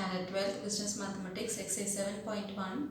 Standard 12th Business Mathematics Exercise 7.1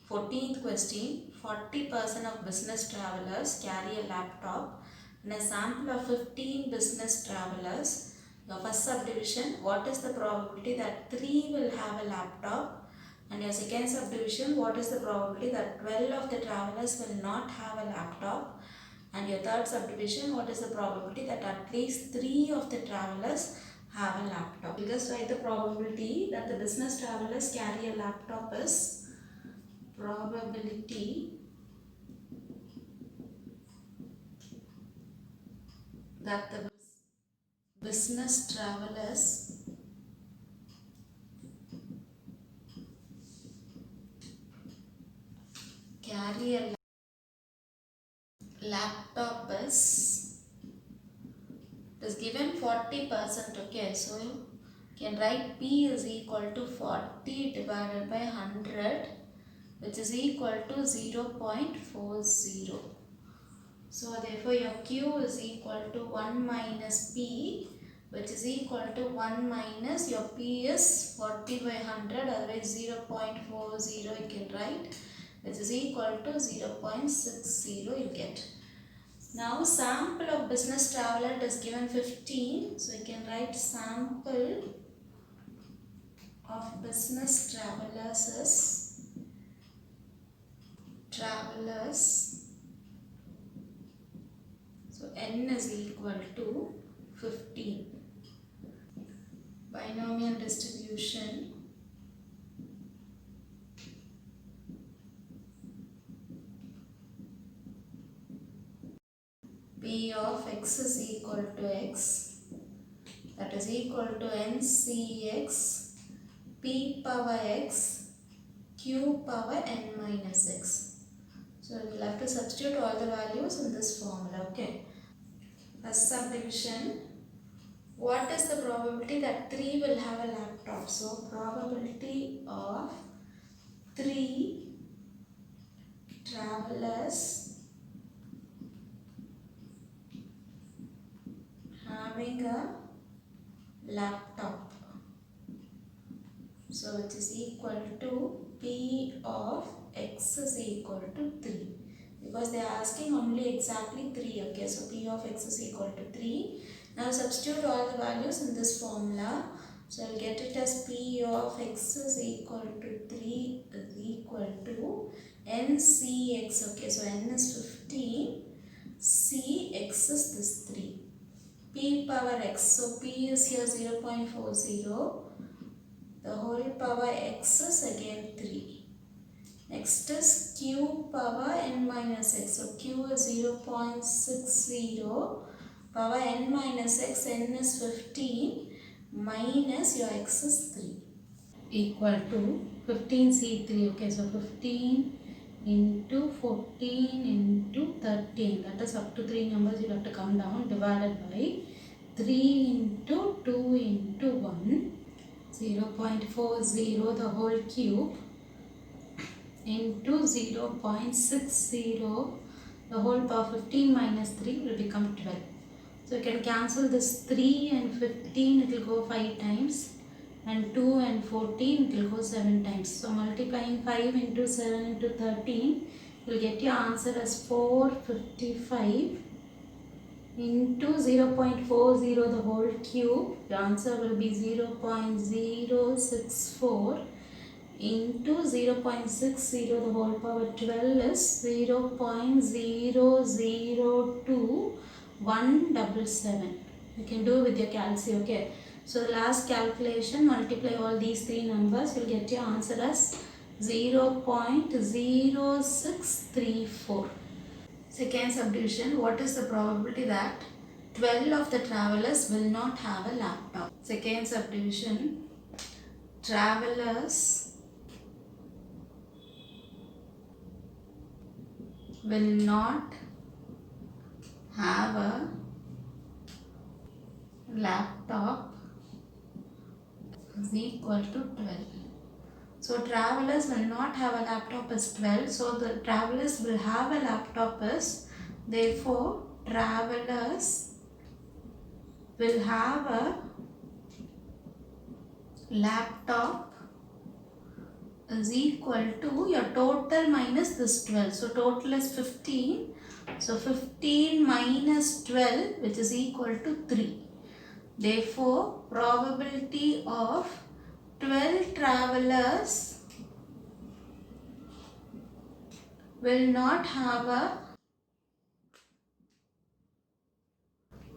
14th question. 40% of business travelers carry a laptop and a sample of 15 business travelers. Your first subdivision, what is the probability that 3 will have a laptop? And your second subdivision, what is the probability that 12 of the travelers will not have a laptop? And your third subdivision, what is the probability that at least 3 of the travelers have a laptop? We'll just write the probability that the business travelers carry a laptop is probability that the business travelers carry a laptop is, it is given 40%. Okay, so you can write P is equal to 40 divided by 100, which is equal to 0.40. So therefore your Q is equal to 1 minus P, which is equal to 1 minus your P is 40 by 100, otherwise 0.40 you can write, which is equal to 0.60 you get. Now sample of business traveler is given 15, so you can write sample of business travelers so n is equal to 15. Binomial distribution, P of x is equal to x, that is equal to ncx p power x q power n minus x. So we will have to substitute all the values in this formula. Okay. First subdivision, what is the probability that 3 will have a laptop? So probability of 3 travelers having a laptop, so which is equal to P of x is equal to 3, because they are asking only exactly 3. Okay, so P of x is equal to 3. Now substitute all the values in this formula. So I'll get it as P of x is equal to 3 is equal to ncx. Okay, so n is 15, cx is this 3. P power x, so P is here 0.40, the whole power x is again 3. Next is q power n minus x, so q is 0.60, power n minus x, n is 15, minus your x is 3, equal to 15c3. Okay, so 15 into 14 into 13, that is up to 3 numbers you have to come down, divided by 3 into 2 into 1, 0.40 the whole cube, into 0.60 the whole power. 15 minus 3 will become 12. So you can cancel this 3 and 15, it will go 5 times, and 2 and 14 it will go 7 times. So multiplying 5 into 7 into 13, you will get your answer as 455 into 0.40 the whole cube. The answer will be 0.064 into 0.60 the whole power 12 is 0.002177. You can do with your calci. Okay, so the last calculation, multiply all these 3 numbers, you will get your answer as 0.0634. Second subdivision, what is the probability that 12 of the travelers will not have a laptop? Second subdivision, travelers will not have a laptop is equal to 12. So travelers will not have a laptop is 12. So the travelers will have a laptop is, therefore travelers will have a laptop is equal to your total minus this 12. So total is 15. So 15 minus 12, which is equal to 3. Therefore, probability of 12 travelers will not have a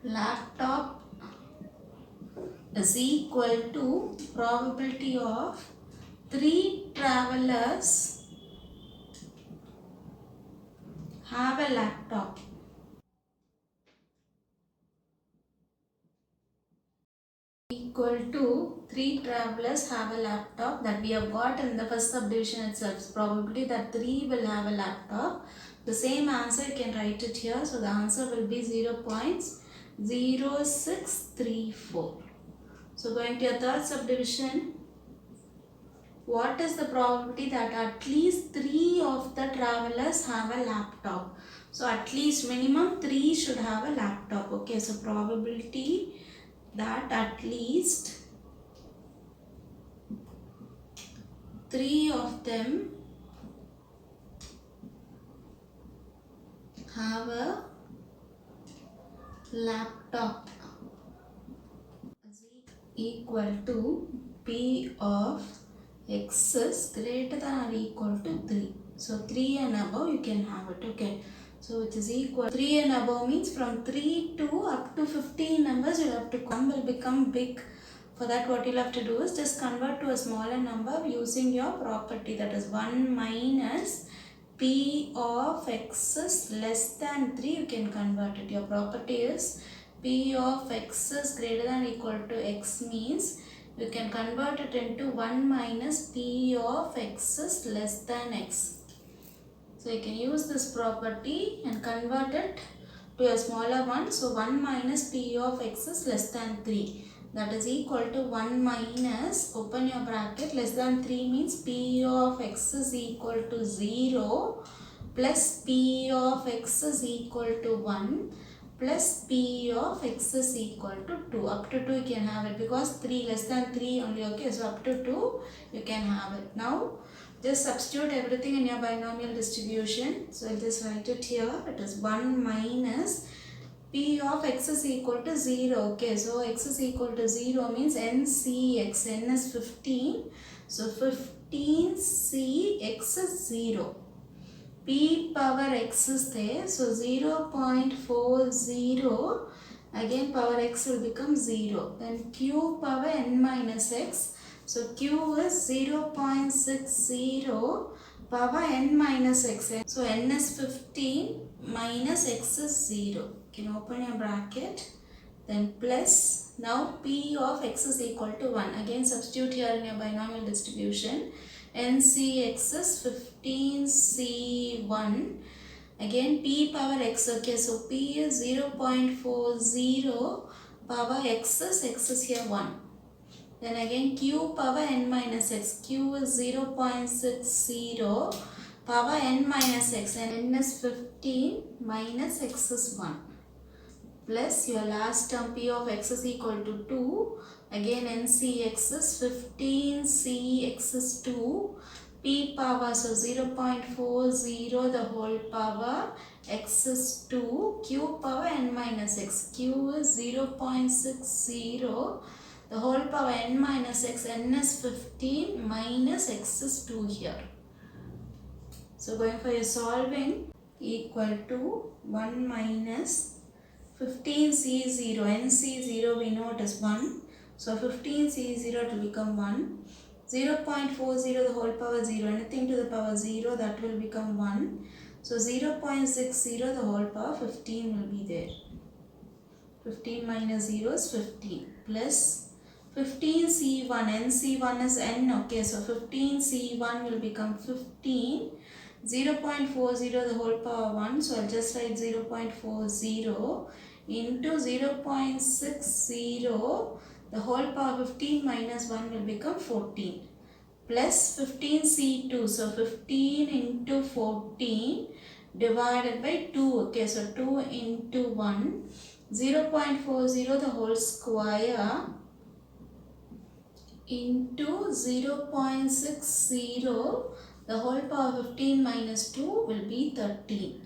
laptop is equal to probability of 3 travelers have a laptop. Equal to 3 travelers have a laptop that we have got in the first subdivision itself. Probably that 3 will have a laptop. The same answer you can write it here. So the answer will be 0.0634. So going to your third subdivision. What is the probability that at least 3 of the travelers have a laptop? So at least minimum 3 should have a laptop. Okay, so probability that at least 3 of them have a laptop is equal to P of X is greater than or equal to 3. So 3 and above you can have it. Okay. So it is equal 3 and above means from 3 to up to 15 numbers you have to come will become big. For that what you'll have to do is just convert to a smaller number using your property, that is 1 minus P of X is less than 3. You can convert it. Your property is P of X is greater than or equal to X means you can convert it into 1 minus P of X is less than X. So you can use this property and convert it to a smaller one. So 1 minus P of X is less than 3. That is equal to 1 minus, open your bracket, less than 3 means P of X is equal to 0 plus P of X is equal to 1 plus P of X is equal to 2. Up to 2 you can have it because 3 less than 3 only. Okay, so up to 2 you can have it. Now just substitute everything in your binomial distribution. So I'll just write it here. It is 1 minus P of X is equal to 0. Okay, so X is equal to 0 means NCX. N is 15. So 15CX is 0. P power X is there. So 0.40. Again power X will become 0. Then Q power N minus X. So Q is 0.60 power N minus X. So N is 15 minus X is 0. You can open your bracket. Then plus, now P of X is equal to 1. Again substitute here in your binomial distribution. NCX is 15C1. Again P power X. Okay, so P is 0.40 power X is here 1. Then again Q power N minus X. Q is 0.60 power N minus X, and N is 15 minus X is 1. Plus your last term P of X is equal to 2. Again NCX is 15CX is 2. P power, so 0.40 the whole power, X is 2. Q power N minus X. Q is 0.60 the whole power N minus X. N is 15 minus X is 2 here. So going for your solving, equal to 1 minus 15C0. NC0 we know it is 1. So 15C0 to become 1. 0.40 the whole power 0. Anything to the power 0 that will become 1. So 0.60 the whole power 15 will be there. 15 minus 0 is 15 plus 15C1. NC1 is N. Okay, so 15C1 will become 15. 0.40 the whole power 1. So I'll just write 0.40 into 0.60 the whole power 15 minus 1 will become 14 plus 15C2. So 15 into 14 divided by 2. Okay, so 2 into 1. 0.40 the whole square into 0.60, the whole power 15 minus 2 will be 13.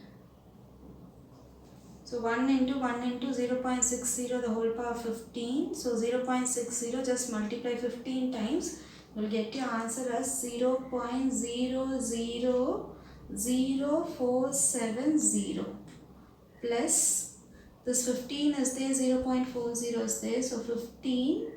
So 1 into 0.60, the whole power 15. So 0.60, just multiply 15 times. You will get your answer as 0.000470 plus this 15 is there, 0.40 is there. So 15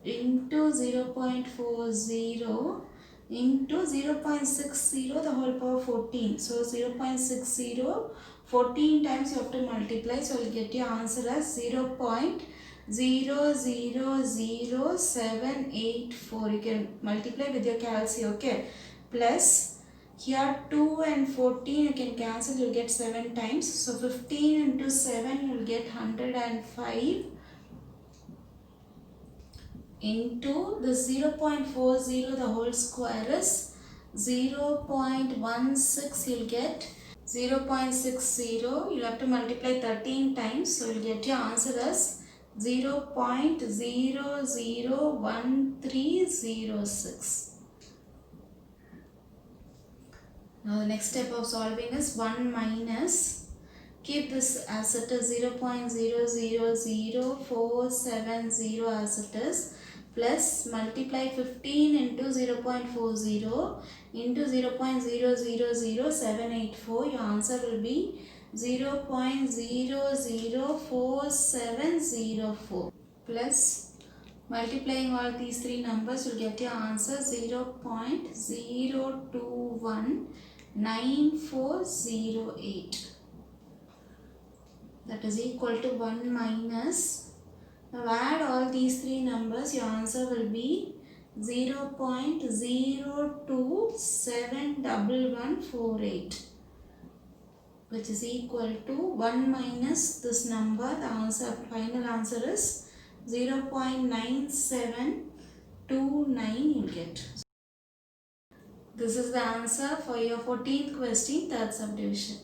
into 0.40 into 0.60, the whole power 14. So 0.60, 14 times you have to multiply. So you will get your answer as 0.000784. You can multiply with your calci, okay? Plus here 2 and 14 you can cancel, you will get 7 times. So 15 into 7 you will get 105 into the 0.40, the whole square is 0.16, you'll get 0.60. You'll have to multiply 13 times, so you'll get your answer as 0.001306. Now the next step of solving is 1 minus, keep this as it is, 0.000470 as it is, plus multiply 15 into 0.40 into 0.000784. Your answer will be 0.004704 plus multiplying all these three numbers, you'll get your answer 0.0219408. That is equal to 1 minus. Now add all these three numbers, your answer will be 0.02771148, which is equal to 1 minus this number. The answer, final answer is 0.9729 you get. This is the answer for your 14th question, third subdivision.